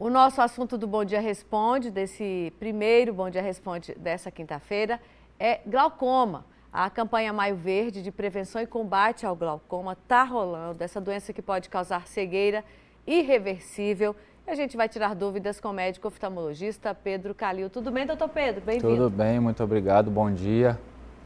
O nosso assunto do Bom Dia Responde, desse primeiro Bom Dia Responde dessa quinta-feira, é glaucoma. A campanha Maio Verde de prevenção e combate ao glaucoma está rolando, essa doença que pode causar cegueira irreversível. E a gente vai tirar dúvidas com o médico oftalmologista Pedro Calil. Tudo bem, doutor Pedro? Bem-vindo. Tudo bem, muito obrigado, bom dia.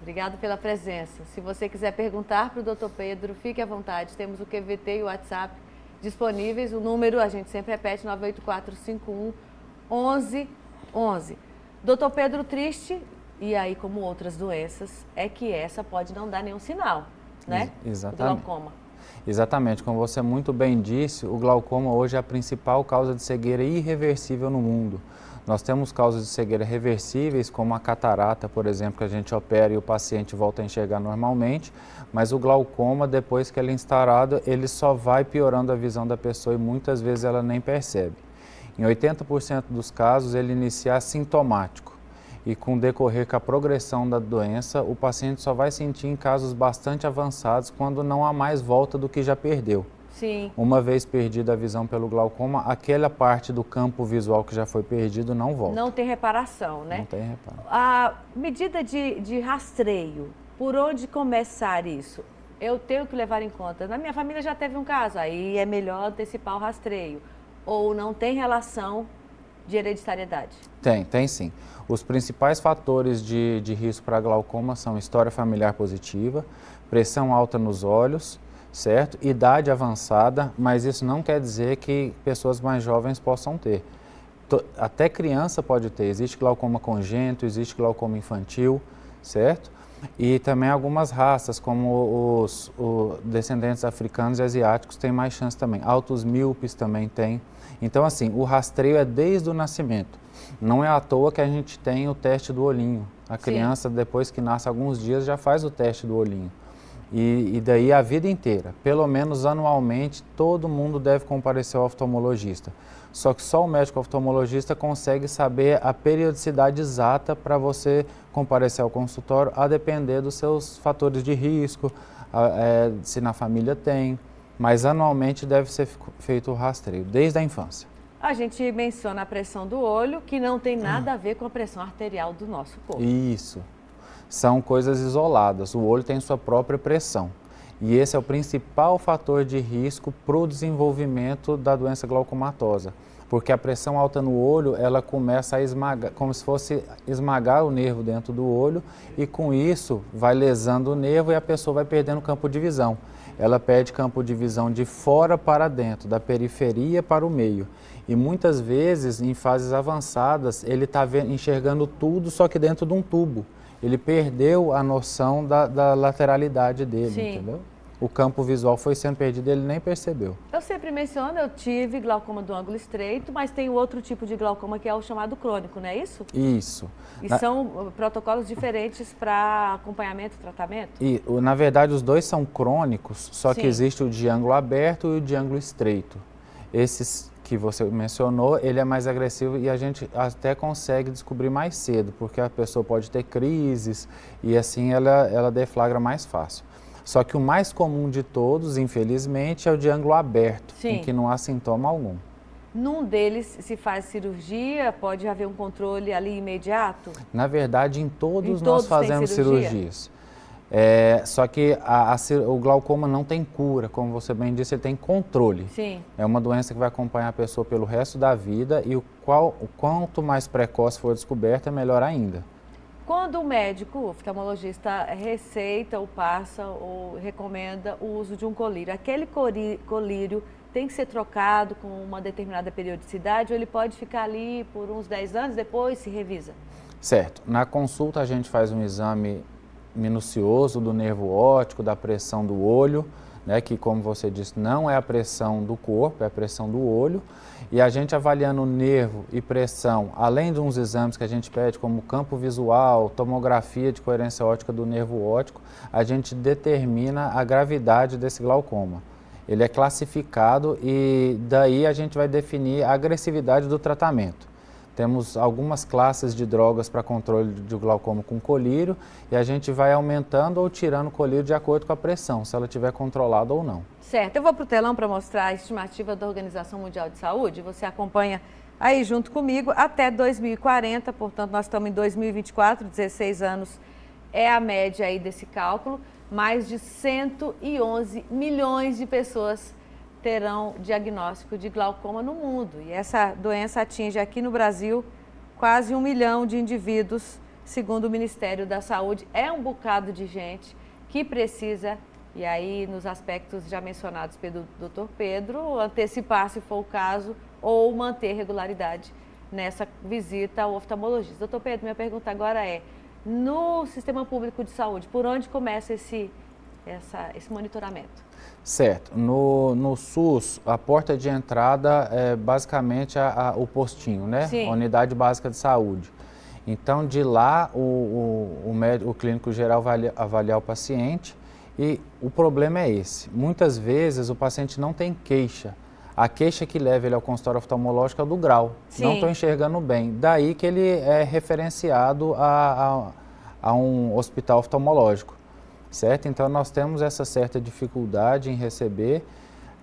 Obrigado pela presença. Se você quiser perguntar para o doutor Pedro, fique à vontade. Temos o QVT e o WhatsApp disponíveis. O número, a gente sempre repete, 984511111. Doutor Pedro, triste, e aí como outras doenças, é que essa pode não dar nenhum sinal, né? Exatamente. O glaucoma. Exatamente, como você muito bem disse, o glaucoma hoje é a principal causa de cegueira irreversível no mundo. Nós temos causas de cegueira reversíveis, como a catarata, por exemplo, que a gente opera e o paciente volta a enxergar normalmente, mas o glaucoma, depois que ele é instaurado, ele só vai piorando a visão da pessoa e muitas vezes ela nem percebe. Em 80% dos casos, ele inicia assintomático e com o decorrer com a progressão da doença, o paciente só vai sentir em casos bastante avançados quando não há mais volta do que já perdeu. Sim. Uma vez perdida a visão pelo glaucoma, aquela parte do campo visual que já foi perdido não volta. Não tem reparação, né? Não tem reparação. A medida de rastreio, por onde começar isso? Eu tenho que levar em conta. Na minha família já teve um caso, aí é melhor antecipar o rastreio. Ou não tem relação de hereditariedade? Tem sim. Os principais fatores de risco para glaucoma são história familiar positiva, pressão alta nos olhos, certo? Idade avançada, mas isso não quer dizer que pessoas mais jovens possam ter. Até criança pode ter, existe glaucoma congênito, existe glaucoma infantil, certo? E também algumas raças, como os descendentes africanos e asiáticos, têm mais chance também. Altos míopes também tem. Então, assim, o rastreio é desde o nascimento. Não é à toa que a gente tem o teste do olhinho. A criança, depois que nasce alguns dias, já faz o teste do olhinho. E daí a vida inteira, pelo menos anualmente, todo mundo deve comparecer ao oftalmologista. Só que só o médico oftalmologista consegue saber a periodicidade exata para você comparecer ao consultório, a depender dos seus fatores de risco, se na família tem. Mas anualmente deve ser feito o rastreio, desde a infância. A gente menciona a pressão do olho, que não tem nada a ver com a pressão arterial do nosso corpo. Isso. São coisas isoladas, o olho tem sua própria pressão. E esse é o principal fator de risco para o desenvolvimento da doença glaucomatosa. Porque a pressão alta no olho, ela começa a esmagar, como se fosse esmagar o nervo dentro do olho, e com isso vai lesando o nervo e a pessoa vai perdendo campo de visão. Ela perde campo de visão de fora para dentro, da periferia para o meio. E muitas vezes, em fases avançadas, ele está enxergando tudo, só que dentro de um tubo. Ele perdeu a noção da lateralidade dele, entendeu? O campo visual foi sendo perdido, ele nem percebeu. Eu sempre menciono, eu tive glaucoma do ângulo estreito, mas tem outro tipo de glaucoma que é o chamado crônico, não é isso? Isso. E são protocolos diferentes para acompanhamento, tratamento? E, na verdade, os dois são crônicos, só que existe o de ângulo aberto e o de ângulo estreito. Esses que você mencionou, ele é mais agressivo e a gente até consegue descobrir mais cedo, porque a pessoa pode ter crises e assim ela deflagra mais fácil. Só que o mais comum de todos, infelizmente, é o de ângulo aberto, em que não há sintoma algum. Num deles se faz cirurgia, pode haver um controle ali imediato? Na verdade, em todos nós fazemos cirurgias. Só que o glaucoma não tem cura, como você bem disse, ele tem controle. Sim. É uma doença que vai acompanhar a pessoa pelo resto da vida e o quanto mais precoce for descoberta, melhor ainda. Quando o médico, oftalmologista, receita ou passa ou recomenda o uso de um colírio, aquele colírio tem que ser trocado com uma determinada periodicidade ou ele pode ficar ali por uns 10 anos, depois se revisa? Certo. Na consulta a gente faz um exame minucioso do nervo óptico, da pressão do olho, né, que como você disse, não é a pressão do corpo, é a pressão do olho. E a gente avaliando o nervo e pressão, além de uns exames que a gente pede, como campo visual, tomografia de coerência óptica do nervo óptico, a gente determina a gravidade desse glaucoma. Ele é classificado e daí a gente vai definir a agressividade do tratamento. Temos algumas classes de drogas para controle de glaucoma com colírio e a gente vai aumentando ou tirando o colírio de acordo com a pressão, se ela estiver controlada ou não. Certo, eu vou para o telão para mostrar a estimativa da Organização Mundial de Saúde. Você acompanha aí junto comigo até 2040, portanto nós estamos em 2024, 16 anos é a média aí desse cálculo. Mais de 111 milhões de pessoas terão diagnóstico de glaucoma no mundo. E essa doença atinge aqui no Brasil quase 1 milhão de indivíduos, segundo o Ministério da Saúde. É um bocado de gente que precisa, e aí nos aspectos já mencionados pelo Dr. Pedro, antecipar se for o caso ou manter regularidade nessa visita ao oftalmologista. Dr. Pedro, minha pergunta agora é, no sistema público de saúde, por onde começa esse monitoramento? Certo. No SUS, a porta de entrada é basicamente o postinho, né? Sim. A unidade básica de saúde. Então, de lá, o clínico geral vai avaliar o paciente e o problema é esse. Muitas vezes o paciente não tem queixa. A queixa que leva ele ao consultório oftalmológico é do grau. Sim. Não estou enxergando bem. Daí que ele é referenciado a um hospital oftalmológico. Certo? Então, nós temos essa certa dificuldade em receber,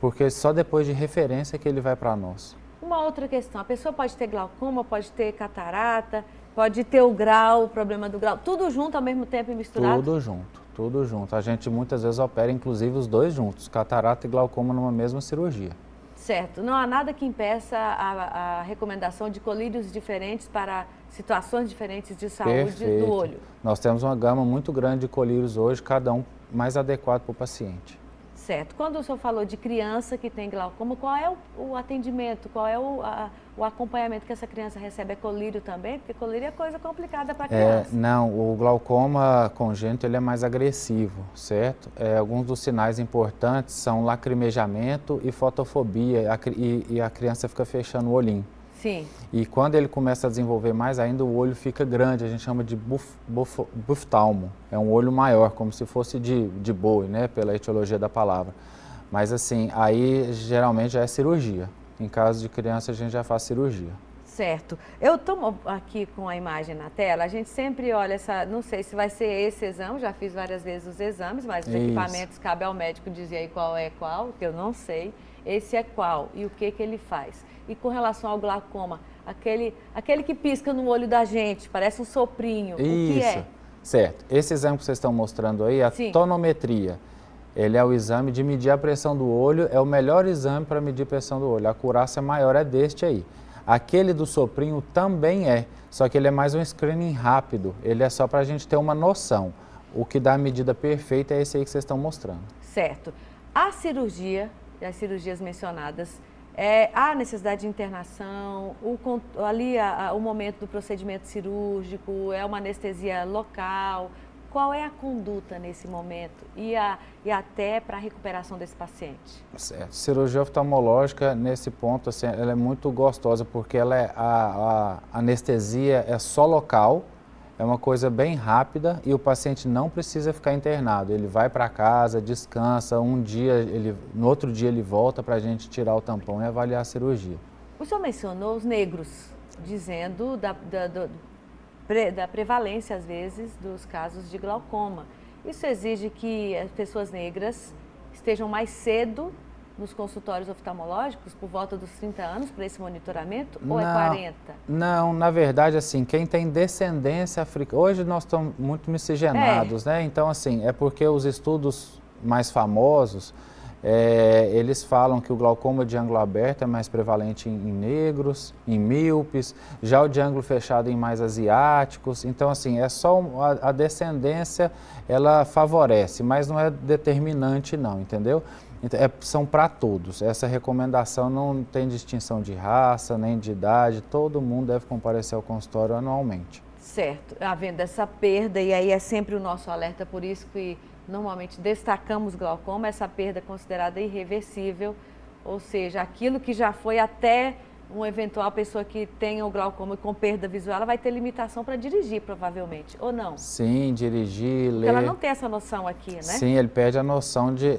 porque só depois de referência que ele vai para nós. Uma outra questão, a pessoa pode ter glaucoma, pode ter catarata, pode ter o grau, o problema do grau, tudo junto ao mesmo tempo e misturado? Tudo junto, tudo junto. A gente muitas vezes opera, inclusive, os dois juntos, catarata e glaucoma numa mesma cirurgia. Certo, não há nada que impeça a recomendação de colírios diferentes para situações diferentes de saúde. Perfeito. Do olho. Nós temos uma gama muito grande de colírios hoje, cada um mais adequado para o paciente. Certo. Quando o senhor falou de criança que tem glaucoma, qual é o atendimento, qual é o acompanhamento que essa criança recebe? É colírio também? Porque colírio é coisa complicada para criança. Não, o glaucoma congênito ele é mais agressivo, certo? Alguns dos sinais importantes são lacrimejamento e fotofobia, e a criança fica fechando o olhinho. Sim. E quando ele começa a desenvolver mais ainda, o olho fica grande, a gente chama de buftalmo. É um olho maior, como se fosse de boi, né, pela etiologia da palavra. Mas assim, aí geralmente já é cirurgia. Em caso de criança, a gente já faz cirurgia. Certo. Eu estou aqui com a imagem na tela, a gente sempre olha não sei se vai ser esse exame, já fiz várias vezes os exames, mas os equipamentos cabe ao médico dizer aí qual é qual, que eu não sei. Esse é qual e o que ele faz. E com relação ao glaucoma, aquele que pisca no olho da gente, parece um soprinho, Isso. O que é? Certo. Esse exame que vocês estão mostrando aí, a Sim. tonometria, ele é o exame de medir a pressão do olho, é o melhor exame para medir a pressão do olho. A acurácia maior é deste aí. Aquele do soprinho também só que ele é mais um screening rápido, ele é só para a gente ter uma noção. O que dá a medida perfeita é esse aí que vocês estão mostrando. Certo. A cirurgia, as cirurgias mencionadas, há necessidade de internação, o momento do procedimento cirúrgico, é uma anestesia local. Qual é a conduta nesse momento e até para a recuperação desse paciente? Certo. Cirurgia oftalmológica, nesse ponto, assim, ela é muito gostosa porque a anestesia é só local, é uma coisa bem rápida e o paciente não precisa ficar internado. Ele vai para casa, descansa, no outro dia ele volta para a gente tirar o tampão e avaliar a cirurgia. O senhor mencionou os negros, dizendo da prevalência, às vezes, dos casos de glaucoma. Isso exige que as pessoas negras estejam mais cedo nos consultórios oftalmológicos, por volta dos 30 anos, para esse monitoramento, ou é 40? Não, na verdade, assim, quem tem descendência africana... Hoje nós estamos muito miscigenados, né? Então, assim, é porque os estudos mais famosos, eles falam que o glaucoma de ângulo aberto é mais prevalente em negros, em míopes, já o de ângulo fechado em mais asiáticos. Então, assim, é só a descendência, ela favorece, mas não é determinante não, entendeu? Então, são para todos. Essa recomendação não tem distinção de raça, nem de idade, todo mundo deve comparecer ao consultório anualmente. Certo, havendo essa perda, e aí é sempre o nosso alerta, por isso que normalmente destacamos glaucoma, essa perda é considerada irreversível, ou seja, aquilo que já foi até uma eventual pessoa que tenha o glaucoma com perda visual, ela vai ter limitação para dirigir, provavelmente, ou não? Sim, dirigir, ler. Porque ela não tem essa noção aqui, né? Sim, ele perde a noção de...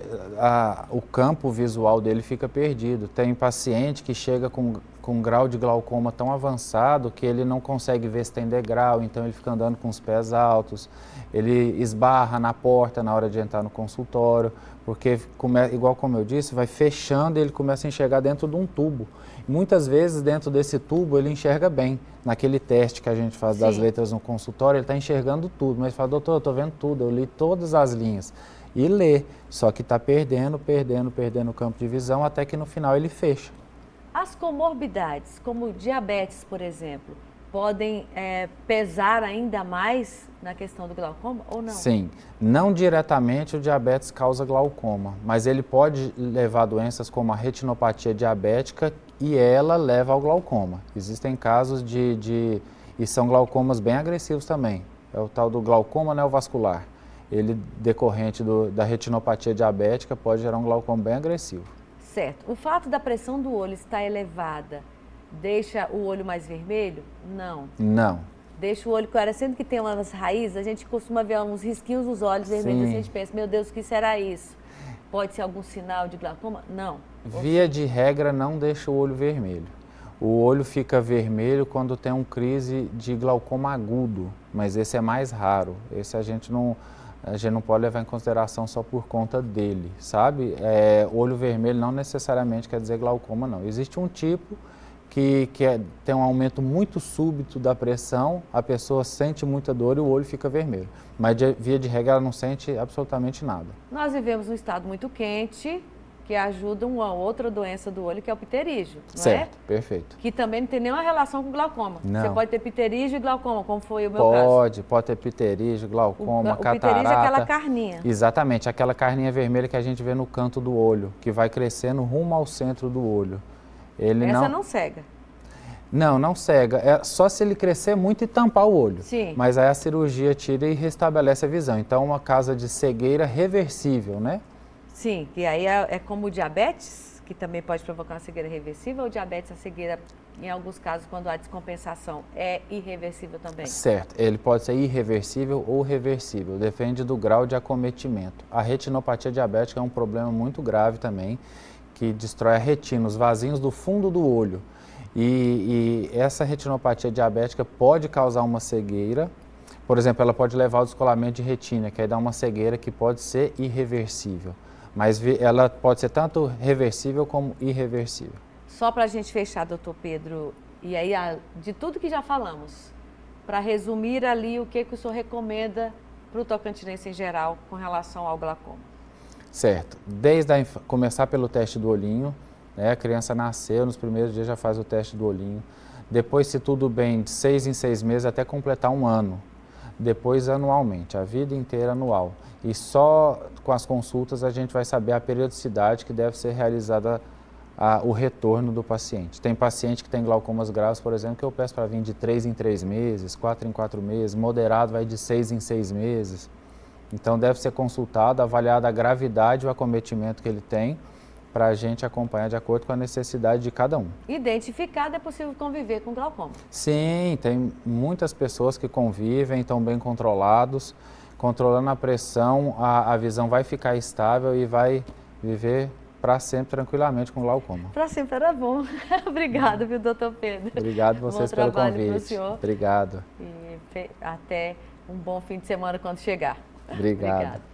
o campo visual dele fica perdido. Tem paciente que chega com um grau de glaucoma tão avançado que ele não consegue ver se tem degrau, então ele fica andando com os pés altos, ele esbarra na porta na hora de entrar no consultório, porque, igual como eu disse, vai fechando e ele começa a enxergar dentro de um tubo. Muitas vezes, dentro desse tubo, ele enxerga bem. Naquele teste que a gente faz das letras no consultório, ele está enxergando tudo. Mas ele fala, doutor, eu estou vendo tudo, eu li todas as linhas. E lê, só que está perdendo o campo de visão, até que no final ele fecha. As comorbidades, como diabetes, por exemplo, podem pesar ainda mais na questão do glaucoma ou não? Sim, não diretamente o diabetes causa glaucoma, mas ele pode levar a doenças como a retinopatia diabética e ela leva ao glaucoma. Existem casos e são glaucomas bem agressivos também, é o tal do glaucoma neovascular. Ele, decorrente da retinopatia diabética, pode gerar um glaucoma bem agressivo. Certo. O fato da pressão do olho estar elevada deixa o olho mais vermelho? Não. Não. Deixa o olho claro, sendo que tem umas raízes, a gente costuma ver uns risquinhos nos olhos vermelhos, assim, a gente pensa, meu Deus, o que será isso? Pode ser algum sinal de glaucoma? Não. Via de regra, não deixa o olho vermelho. O olho fica vermelho quando tem uma crise de glaucoma agudo, mas esse é mais raro. Esse a gente não pode levar em consideração só por conta dele, sabe? Olho vermelho não necessariamente quer dizer glaucoma, não. Existe um tipo que tem um aumento muito súbito da pressão, a pessoa sente muita dor e o olho fica vermelho. Mas, via de regra, ela não sente absolutamente nada. Nós vivemos num estado muito quente, que ajuda uma outra doença do olho, que é o pterígio, não certo, perfeito. Que também não tem nenhuma relação com glaucoma. Não. Você pode ter pterígio e glaucoma, como foi o meu caso. Pode ter pterígio, glaucoma, catarata. O pterígio é aquela carninha. Exatamente, aquela carninha vermelha que a gente vê no canto do olho, que vai crescendo rumo ao centro do olho. Essa não cega? Não, não cega. É só se ele crescer muito e tampar o olho. Sim. Mas aí a cirurgia tira e restabelece a visão. Então, uma causa de cegueira reversível, né? Sim, e aí é como o diabetes, que também pode provocar uma cegueira reversível, ou diabetes, a cegueira, em alguns casos, quando há descompensação, é irreversível também? Certo, ele pode ser irreversível ou reversível, depende do grau de acometimento. A retinopatia diabética é um problema muito grave também, que destrói a retina, os vasinhos do fundo do olho. E essa retinopatia diabética pode causar uma cegueira, por exemplo, ela pode levar ao descolamento de retina, que aí dá uma cegueira que pode ser irreversível. Mas ela pode ser tanto reversível como irreversível. Só para a gente fechar, doutor Pedro, e aí de tudo que já falamos, para resumir ali o que o senhor recomenda para o tocantinense em geral com relação ao glaucoma. Certo, começar pelo teste do olhinho, né? A criança nasceu, nos primeiros dias já faz o teste do olhinho. Depois, se tudo bem, de 6 em 6 meses até completar um ano. Depois anualmente, a vida inteira anual. E só com as consultas a gente vai saber a periodicidade que deve ser realizada o retorno do paciente. Tem paciente que tem glaucomas graves, por exemplo, que eu peço para vir de 3 em 3 meses, 4 em 4 meses, moderado vai de 6 em 6 meses. Então deve ser consultado, avaliada a gravidade e o acometimento que ele tem, para a gente acompanhar de acordo com a necessidade de cada um. Identificado, é possível conviver com glaucoma? Sim, tem muitas pessoas que convivem, estão bem controlados, controlando a pressão, a visão vai ficar estável e vai viver para sempre tranquilamente com glaucoma. Para sempre era bom. Obrigado, viu, doutor Pedro? Obrigado vocês pelo convite. Pro senhor. Obrigado. E até um bom fim de semana quando chegar. Obrigado.